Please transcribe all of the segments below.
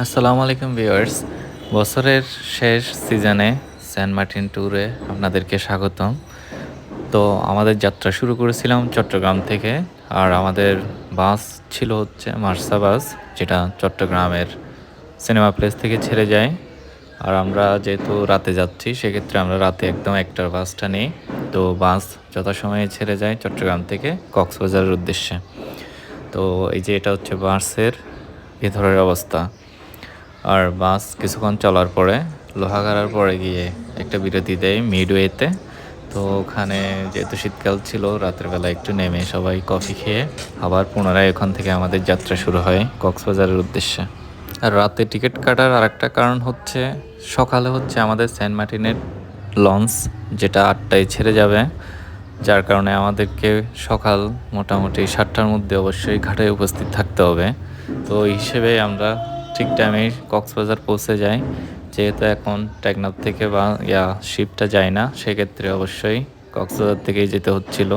আসসালামু আলাইকুম ভিউয়ার্স। বছরের শেষ সিজনে সেন্ট মার্টিন ট্যুরে আপনাদেরকে স্বাগতম। তো আমাদের যাত্রা শুরু করেছিলাম চট্টগ্রাম থেকে। আর আমাদের বাস ছিল হচ্ছে মার্সা বাস, যেটা চট্টগ্রামের সিনেমা প্লেস থেকে ছেড়ে যায়। আর আমরা যেহেতু রাতে যাচ্ছি, সেক্ষেত্রে আমরা রাতে একদম একটার বাসটা নিই। তো বাস যথাসময়ে ছেড়ে যায় চট্টগ্রাম থেকে কক্সবাজারের উদ্দেশ্যে। তো এই যে এটা হচ্ছে বাসের ভেতরের অবস্থা। আর বাস কিছুক্ষণ চলার পরে লোহাগাড়ার পরে গিয়ে একটা বিরতি দেয় মিডওয়েতে। তো ওখানে যেহেতু শীতকাল ছিল, রাতের বেলা একটু নেমে সবাই কফি খেয়ে আবার পুনরায় ওখান থেকে আমাদের যাত্রা শুরু হয় কক্সবাজারের উদ্দেশ্যে। আর রাতে টিকিট কাটার আরেকটা কারণ হচ্ছে, সকালে হচ্ছে আমাদের সেন্ট মার্টিনের লঞ্চ, যেটা 8টায় ছেড়ে যাবে। যার কারণে আমাদেরকে সকাল মোটামুটি 7টার মধ্যে অবশ্যই ঘাটে উপস্থিত থাকতে হবে। তো ওই হিসেবে আমরা ঠিক টাইমে কক্সবাজার পৌঁছে যাই। যেহেতু এখন টেকনাফ থেকে বা শিপটা যায় না, সেক্ষেত্রে অবশ্যই কক্সবাজার থেকেই যেতে হচ্ছিল।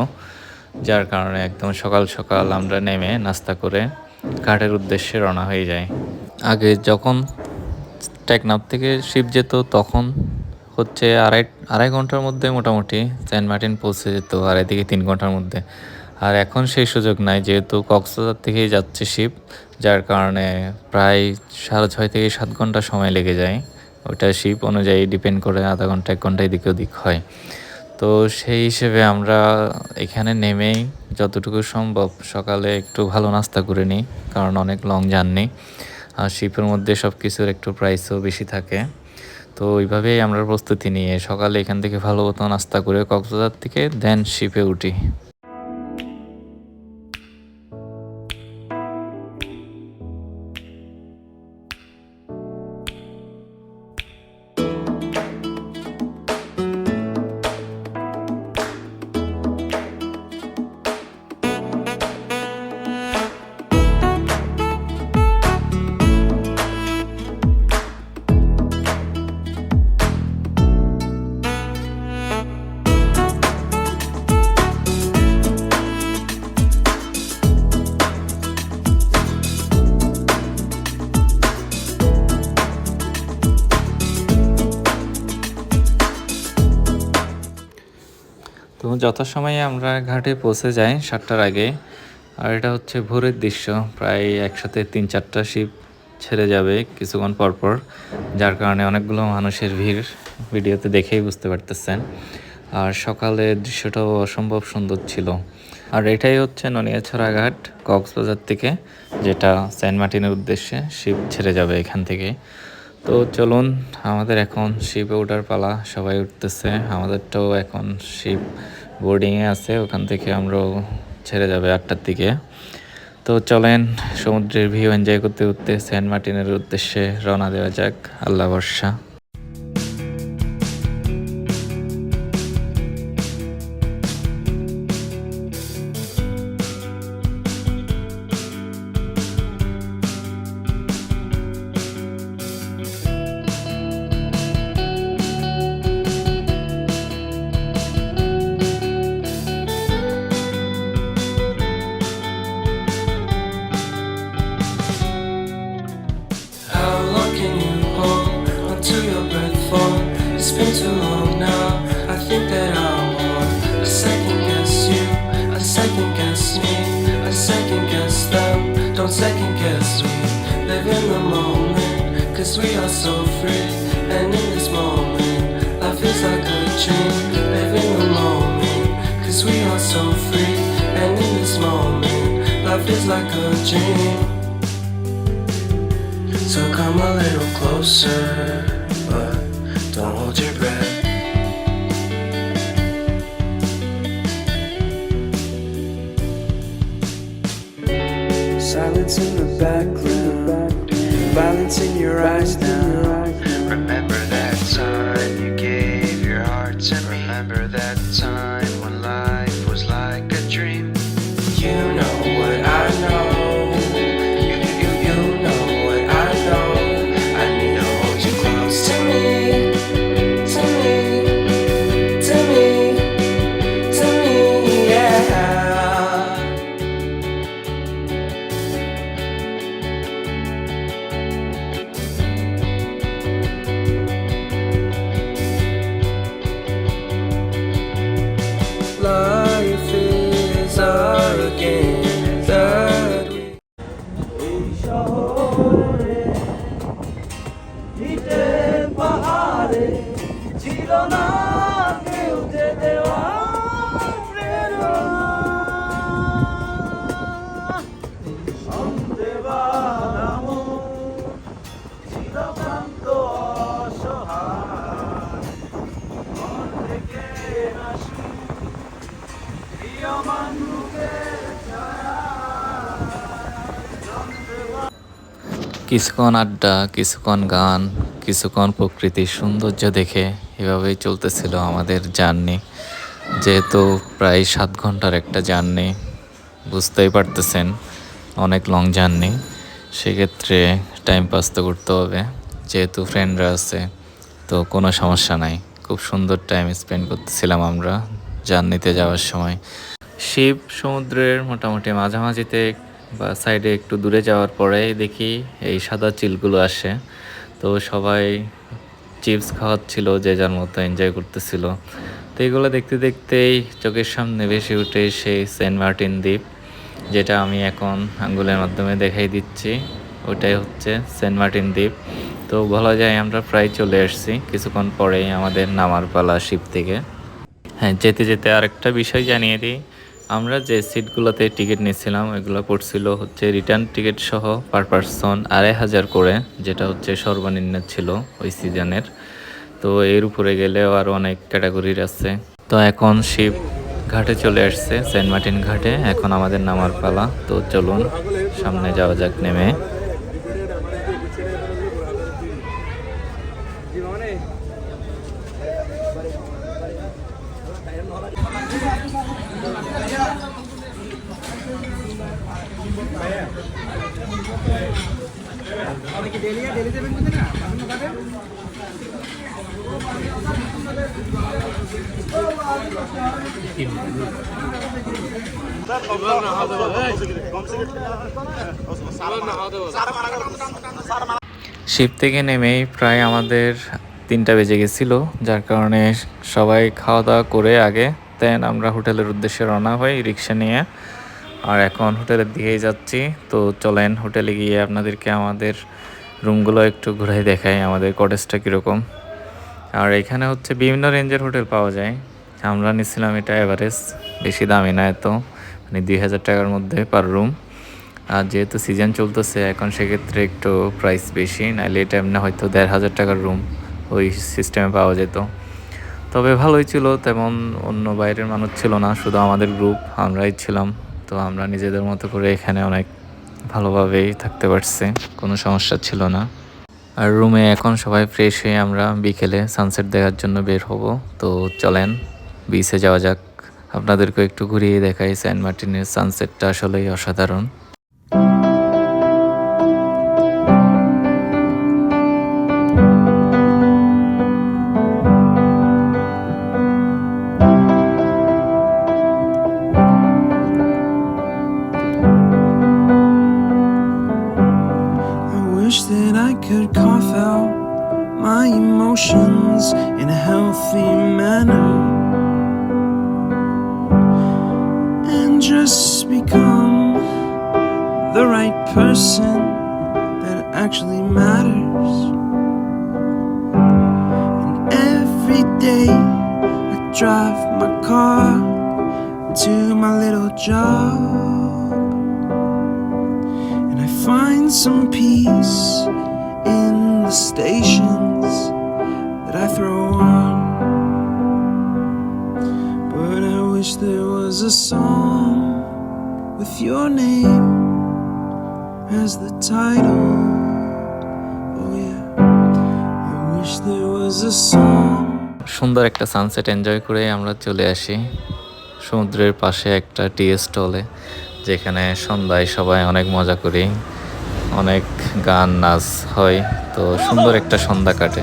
যার কারণে একদম সকাল সকাল আমরা নেমে নাস্তা করে ঘাটের উদ্দেশ্যে রওনা হয়ে যাই। আগে যখন টেকনাফ থেকে শিপ যেত, তখন হচ্ছে আড়াই আড়াই ঘন্টার মধ্যে মোটামুটি সেন্ট মার্টিন পৌঁছে যেত, 2.5 থেকে 3 ঘন্টার মধ্যে। আর এখন সেই সুযোগ নাই, যেহেতু কক্সবাজার থেকেই যাচ্ছে শিপ। যার কারণে প্রায় 6.5 থেকে 7 ঘন্টা সময় লেগে যায়। ওটা শিপ অনুযায়ী ডিপেন্ড করে, আধা ঘন্টা 1 ঘন্টা এদিকে ওদিক হয়। তো সেই হিসেবে আমরা এখানে নেমেই যতটুকু সম্ভব সকালে একটু ভালো নাস্তা করে নিই, কারণ অনেক লং জার্নি। আর শিপের মধ্যে সব কিছুর একটু প্রাইসও বেশি থাকে। তো ওইভাবেই আমরা প্রস্তুতি নিয়ে সকালে এখান থেকে ভালো মতো নাস্তা করে কক্সবাজার থেকে দেন শিপে উঠি। তো যথাসময়ে আমরা ঘাটে পৌঁছে যাই 7টার আগে। আর এটা হচ্ছে ভোরের দৃশ্য, প্রায় একসাথে 3-4টা শিপ ছেড়ে যাবে কিছুক্ষণ পরপর। যার কারণে অনেকগুলো মানুষের ভিড় ভিডিওতে দেখেই বুঝতে পারতেছেন। আর সকালের দৃশ্যটাও অসম্ভব সুন্দর ছিল। আর এটাই হচ্ছে ননিয়াছড়া ঘাট কক্সবাজার থেকে, যেটা সেন্ট মার্টিনের উদ্দেশ্যে শিপ ছেড়ে যাবে এখান থেকে। তো চলুন, আমাদের এখন শিপে ওঠার পালা। সবাই উঠতেছে, আমাদেরটাও এখন শিপ বোর্ডিংয়ে আছে, ওখান থেকে আমরাও ছেড়ে যাবে 8টার দিকে। তো চলেন, সমুদ্রের ভিউ এনজয় করতে করতে সেন্ট মার্টিনের উদ্দেশ্যে রওনা দেওয়া যাক। আল্লাহ ভরসা। How long can you hold onto your breath for? It's been too long now. I think that I want a second guess you, a second guess me, a second guess them. Don't second guess me. Live in the moment, cause we are so free. And in this moment, life is like a dream. Live in the moment, cause we are so free. And in this moment, life is like a dream. So come a little closer, but don't hold your breath. Silence in the background, violence in your eyes now. Remember that time you gave your heart to me. Remember that time when life was like a dream. You know what I know. You know what I know. I need to hold you close to me, to me, to me, to me, yeah. again that we কিছুক্ষণ আড্ডা, কিছুক্ষণ গান, কিছুক্ষণ প্রকৃতির সৌন্দর্য দেখে এভাবেই চলতেছিল আমাদের জার্নি। যেহেতু প্রায় 7 ঘন্টার একটা জার্নি, বুঝতেই পারতেছেন অনেক লং জার্নি, সেক্ষেত্রে টাইম পাস তো করতে হবে। যেহেতু ফ্রেন্ডরা আছে তো কোনো সমস্যা নাই, খুব সুন্দর টাইম স্পেন্ড করতেছিলাম আমরা জার্নিতে যাওয়ার সময়। শিব সমুদ্রের মোটামুটি মাঝামাঝিতে বা সাইডে একটু দূরে যাওয়ার পরে দেখি এই সাদা চিলগুলো আসে, তো সবাই চিপস খাওয়াচ্ছিল, যে যার মতো এনজয় করতেছিল। তো এগুলো দেখতে দেখতেই চোখের সামনে ভেসে উঠে সেই সেন্ট মার্টিন দ্বীপ, যেটা আমি এখন আঙ্গুলের মাধ্যমে দেখাই দিচ্ছি, ওটাই হচ্ছে সেন্ট মার্টিন দ্বীপ। তো বলা যায় আমরা প্রায় চলে আসছি, কিছুক্ষণ পরেই আমাদের নামার পালা শিপ থেকে। হ্যাঁ, যেতে যেতে আরেকটা বিষয় জানিয়ে দিই, আমরা যে সিটগুলোতে টিকিট নিয়েছিলাম ওইগুলো পড়ছিল হচ্ছে রিটার্ন টিকিট সহ পার পারসন 2500 করে, যেটা হচ্ছে সর্বনিম্ন ছিল ওই সিজনের। তো এর উপরে গেলেও আরও অনেক ক্যাটাগরির আছে। তো এখন শিপ ঘাটে চলে আসছে, সেন্ট মার্টিন ঘাটে, এখন আমাদের নামার পালা। তো চলুন সামনে যাওয়া যাক নেমে। শিপ থেকে নেমেই প্রায় আমাদের 3টা বেজে গেছিলো, যার কারণে সবাই খাওয়া দাওয়া করে আগে দেন আমরা হোটেলের উদ্দেশ্যে রওনা হই রিক্সা নিয়ে। আর এখন হোটেলের দিকেই যাচ্ছি। তো চলেন হোটেলে গিয়ে আপনাদেরকে আমাদের রুমগুলো একটু ঘুরাই দেখাই, আমাদের কটেজটা কীরকম। আর এখানে হচ্ছে বিভিন্ন রেঞ্জের হোটেল পাওয়া যায়। আমরা নিচ্ছিলাম এটা এভারেজ, বেশি দামি না এত, মানে 2000 টাকার মধ্যে পার রুম। আর যেহেতু সিজন চলতেছে এখন, সেক্ষেত্রে একটু প্রাইস বেশি, নাহলে এটা এমনি হয়তো 1500 টাকার রুম ওই সিস্টেমে পাওয়া যেত। তবে ভালোই ছিল, তেমন অন্য বাইরের মানুষ ছিল না, শুধু আমাদের গ্রুপ, আমরাই ছিলাম। তো আমরা নিজেদের মতো করে এখানে অনেক ভালোভাবেই থাকতে পারছি, কোনো সমস্যা ছিল না। আর রুমে এখন সবাই ফ্রেশ হয়ে আমরা বিকেলে সানসেট দেখার জন্য বের হব। তো চলেন বিচে যাওয়া যাক, আপনাদেরকে একটু ঘুরিয়ে দেখাই। সেন্ট মার্টিনের সানসেটটা আসলেই অসাধারণ। wish that I could cough out my emotions in a healthy manner and just become the right person that actually matters. And every day I drive my car to my little job, find some peace in the stations that I throw on. But I wish there was a song with your name as the title. Oh yeah, I wish there was a song. সুন্দর একটা sunset enjoy করে আমরা চলে আসি সমুদ্রের পাশে একটা টি স্টলে, যেখানে সন্ধ্যায় সবাই অনেক মজা করি, অনেক গান নাচ হয়। তো সুন্দর একটা সন্ধ্যা কাটে।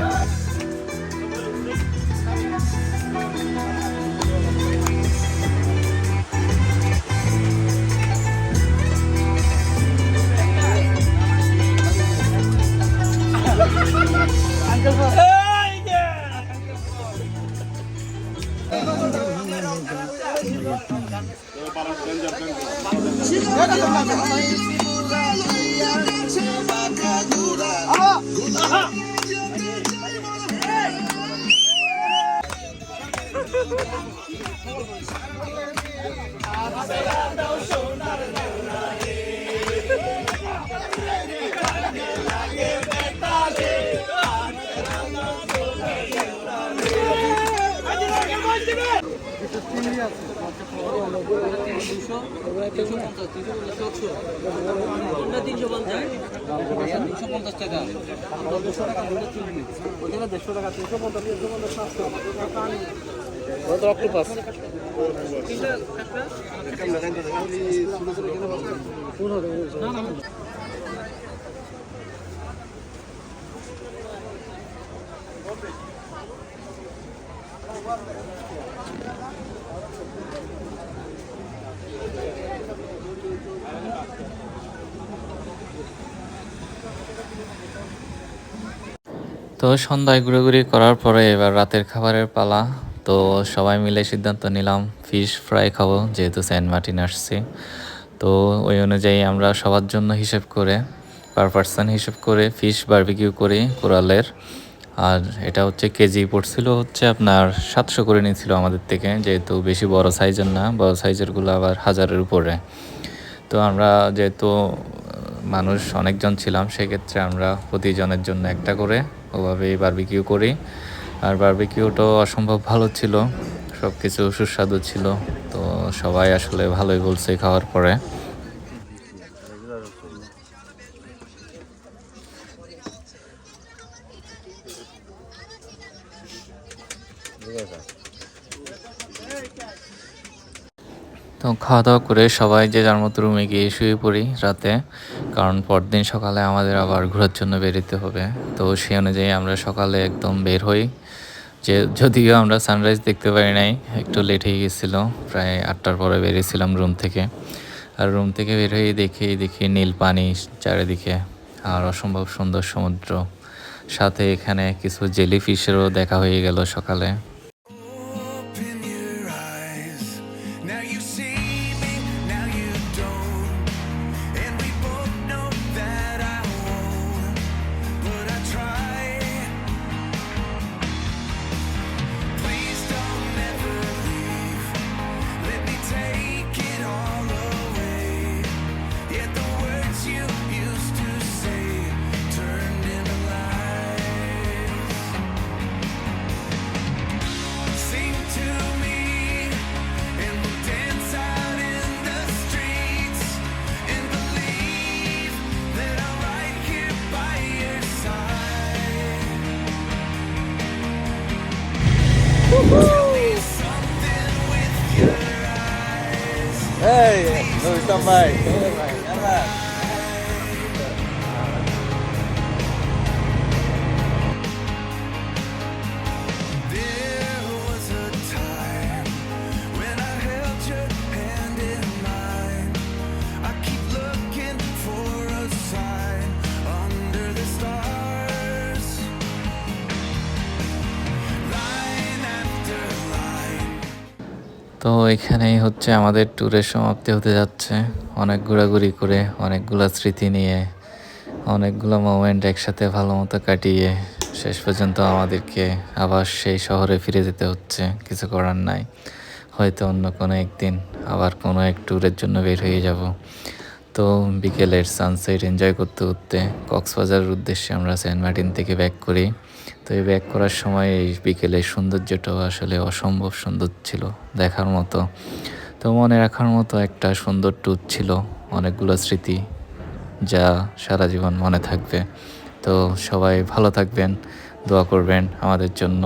তো সন্ধ্যায় ঘোরাঘুরি করার পরে এবার রাতের খাবারের পালা। তো সবাই মিলে সিদ্ধান্ত নিলাম ফিশ ফ্রাই খাবো, যেহেতু সেন্ট মার্টিন আসছি। তো ওই অনুযায়ী আমরা সবার জন্য হিসেব করে পার পার্সন হিসেব করে ফিশ বারবিকিউ করি কোরালের। আর এটা হচ্ছে কেজি পড়ছিল হচ্ছে আপনার 700 করে নিয়েছিল আমাদের থেকে, যেহেতু বেশি বড় সাইজের না, বড় সাইজেরগুলো আবার 1000-এর উপরে। তো আমরা যেহেতু মানুষ অনেকজন ছিলাম, সেক্ষেত্রে আমরা প্রতিজনের জন্য একটা করে ওভাবেই বারবিকিউ করি। আর বারবিকিউটাও অসম্ভব ভালো ছিল, সব কিছু সুস্বাদু ছিল। তো সবাই আসলে ভালোই বলছে খাওয়ার পরে। তো খাওয়া দাওয়া করে সবাই যে যার মতো রুমে গিয়ে শুয়ে পড়ি রাতে, কারণ পরদিন সকালে আমাদের আবার ঘোরার জন্য বেরোতে হবে। তো সেই অনুযায়ী আমরা সকালে একদম বের হই। যদিও আমরা সানরাইজ দেখতে পারি নাই, একটু লেট হয়ে গেছিলো, প্রায় 8টার পরে বেরিয়েছিলাম রুম থেকে। আর রুম থেকে বের হয়ে দেখি নীল পানি চারিদিকে, আর অসম্ভব সুন্দর সমুদ্র, সাথে এখানে কিছু জেলিফিশেরও দেখা হয়ে গেল সকালে। Open your eyes. Now you see me, now you don't. And we both know that I won't, but I try. Please don't ever leave. Let me take it all away. Yet the words you used to say turned into lies. Sing to me, and we'll dance out in the streets, and believe that I'm right here by your side. Tell me something with your eyes. Hey, no está mal. There was a time when I held your hand in mine. I keep looking for a sign under the stars. Line after line. তো এখানেই হচ্ছে আমাদের ট্যুরের সমাপ্তি হতে যাচ্ছে। অনেক ঘোরাঘুরি করে, অনেকগুলো স্মৃতি নিয়ে, অনেকগুলো মোমেন্ট একসাথে ভালো মতো কাটিয়ে শেষ পর্যন্ত আমাদেরকে আবার সেই শহরে ফিরে যেতে হচ্ছে। কিছু করার নাই, হয়তো অন্য কোনো একদিন আবার কোনো এক ট্যুরের জন্য বের হয়ে যাব। তো বিকেলের সানসেট এনজয় করতে করতে কক্সবাজারের উদ্দেশ্যে আমরা সেন্ট মার্টিন থেকে ব্যাক করি। তো এই ব্যাক করার সময় এই বিকেলের সৌন্দর্যটাও আসলে অসম্ভব সুন্দর ছিল, দেখার মতো। তো মনে রাখার মতো একটা সুন্দর ট্যুর ছিল, অনেকগুলো স্মৃতি যা সারা জীবন মনে থাকবে। তো সবাই ভালো থাকবেন, দোয়া করবেন আমাদের জন্য।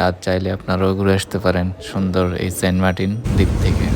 আর চাইলে আপনারাও ঘুরে আসতে পারেন সুন্দর এই সেন্ট মার্টিন দ্বীপ থেকে।